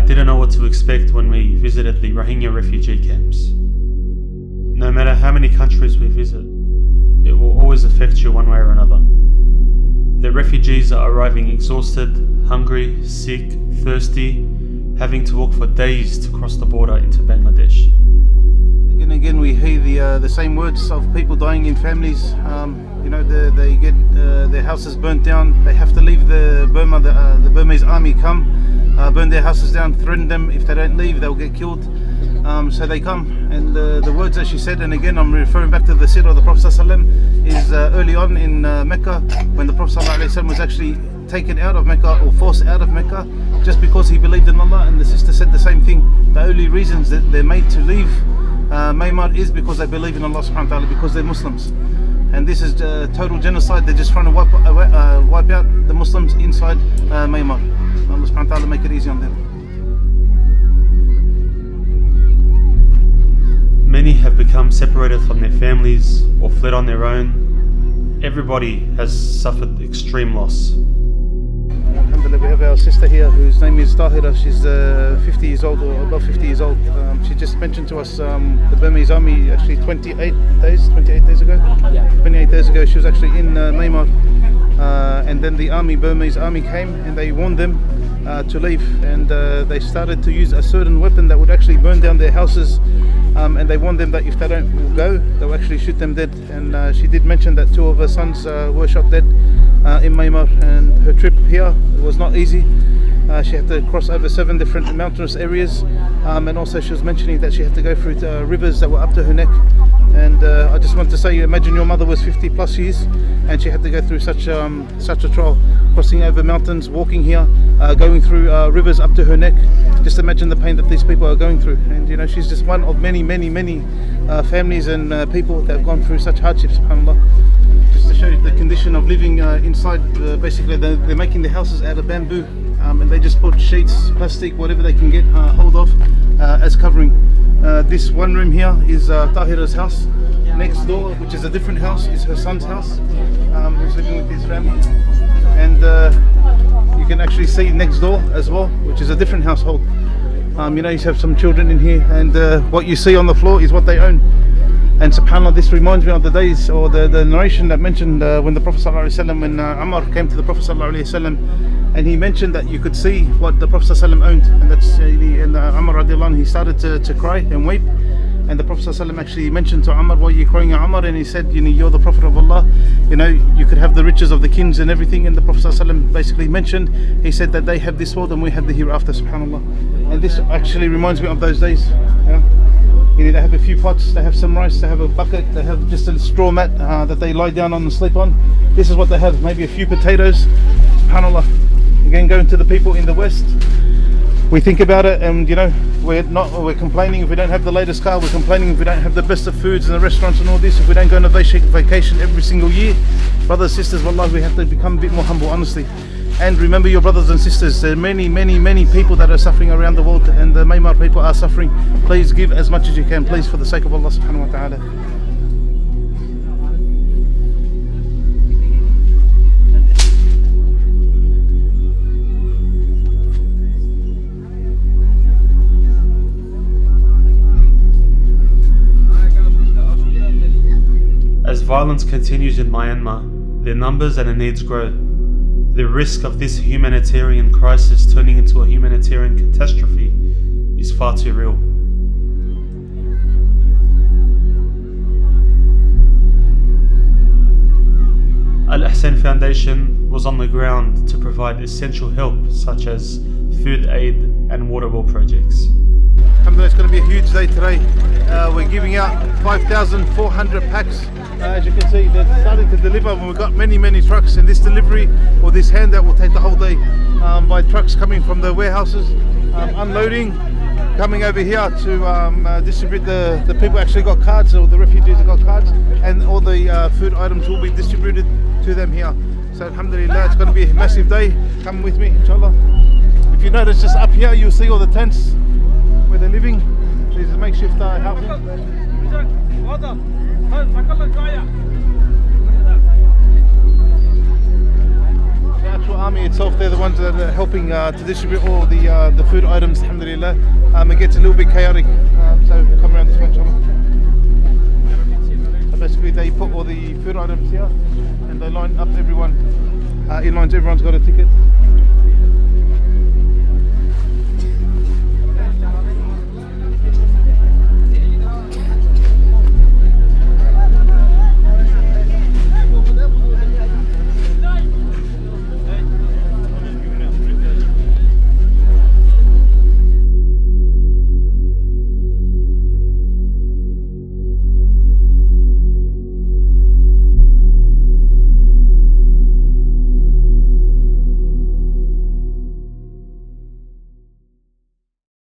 didn't know what to expect when we visited the Rohingya refugee camps. No matter how many countries we visit, it will always affect you one way or another. The refugees are arriving exhausted, hungry, sick, thirsty, having to walk for days to cross the border into Bangladesh. Again, we hear the same words of people dying in families. They get their houses burnt down. They have to leave the Burmese army come, burn their houses down, threaten them. If they don't leave, they'll get killed. So they come, and the words that she said, and again I'm referring back to the seerah of the Prophet ﷺ, is early on in Mecca, when the Prophet ﷺ was actually taken out of Mecca, or forced out of Mecca, just because he believed in Allah. And the sister said the same thing. The only reasons that they're made to leave Myanmar is because they believe in Allah subhanahu wa ta'ala, because they're Muslims. And this is total genocide. They're just trying to wipe out the Muslims inside Myanmar. Allah subhanahu wa ta'ala make it easy on them. Many have become separated from their families or fled on their own. Everybody has suffered extreme loss. Alhamdulillah, we have our sister here whose name is Tahira. She's 50 years old, or above 50 years old. She just mentioned to us the Burmese army actually 28 days ago. Yeah. 28 days ago she was actually in Myanmar, and then the Burmese army came and they warned them to leave, and they started to use a certain weapon that would actually burn down their houses, and they warned them that if they don't go, they'll actually shoot them dead. And she did mention that 2 of her sons were shot dead in Myanmar, and her trip here was not easy. She had to cross over 7 different mountainous areas, and also she was mentioning that she had to go through rivers that were up to her neck. And I just want to say, imagine your mother was 50 plus years and she had to go through such a trial, crossing over mountains, walking here, going through rivers up to her neck. Just imagine the pain that these people are going through. And she's just one of many families and people that have gone through such hardships, subhanAllah. Just to show you the condition of living inside. Basically they're making the houses out of bamboo, and they just put sheets, plastic, whatever they can get hold of as covering. This one room here is Tahira's house. Next door, which is a different house, is her son's house, who's living with his family. And you can actually see next door as well, which is a different household. You have some children in here, and what you see on the floor is what they own. And subhanAllah, this reminds me of the days, or the narration that mentioned when the Prophet ﷺ, when Umar came to the Prophet ﷺ, and he mentioned that you could see what the Prophet ﷺ owned, and that's and Umar radiallahu anhu, he started to cry and weep. And the Prophet ﷺ actually mentioned to Umar, "Why are you crying, Umar?" And he said, "You're the Prophet of Allah. You could have the riches of the kings and everything." And the Prophet ﷺ basically mentioned, he said that they have this world and we have the hereafter, subhanAllah. And this actually reminds me of those days. They have a few pots, they have some rice, they have a bucket, they have just a straw mat that they lie down on and sleep on. This is what they have, maybe a few potatoes, subhanAllah. Again, going to the people in the West, we think about it, and we're complaining if we don't have the latest car, we're complaining if we don't have the best of foods in the restaurants and all this, if we don't go on a vacation every single year. Brothers and sisters, wallah, we have to become a bit more humble, honestly. And remember your brothers and sisters, there are many people that are suffering around the world, and the Myanmar people are suffering. Please give as much as you can, please, for the sake of Allah subhanahu wa ta'ala. As violence continues in Myanmar, their numbers and their needs grow. The risk of this humanitarian crisis turning into a humanitarian catastrophe is far too real. Al-Ihsan Foundation was on the ground to provide essential help such as food aid and water well projects. Alhamdulillah, it's going to be a huge day today. We're giving out 5,400 packs. As you can see, they're starting to deliver, and we've got many trucks, and this delivery or this handout will take the whole day by trucks coming from the warehouses, unloading, coming over here to distribute. The people actually got cards, or the refugees have got cards, and all the food items will be distributed to them here. So alhamdulillah, it's going to be a massive day. Come with me, inshallah. If you notice, just up here you'll see all the tents where they're living. These are makeshift housing. So our actual army itself, they're the ones that are helping to distribute all the food items, alhamdulillah. It gets a little bit chaotic, so come around this way, inshallah. So basically they put all the food items here and they line up everyone, in lines, everyone's got a ticket.